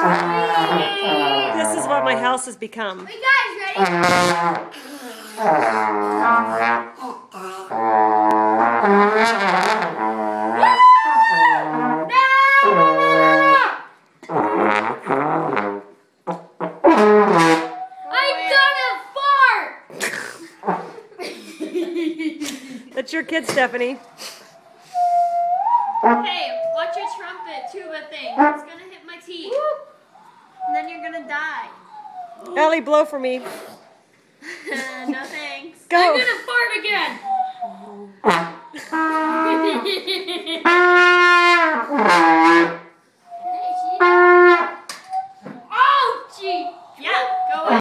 This is what my house has become. Are you guys ready? That's your kid, Stephanie. Hey, watch your trumpet tuba thing. It's gonna hit my teeth. And then you're gonna die. Ellie, blow for me. No thanks. Go. I'm gonna fart again.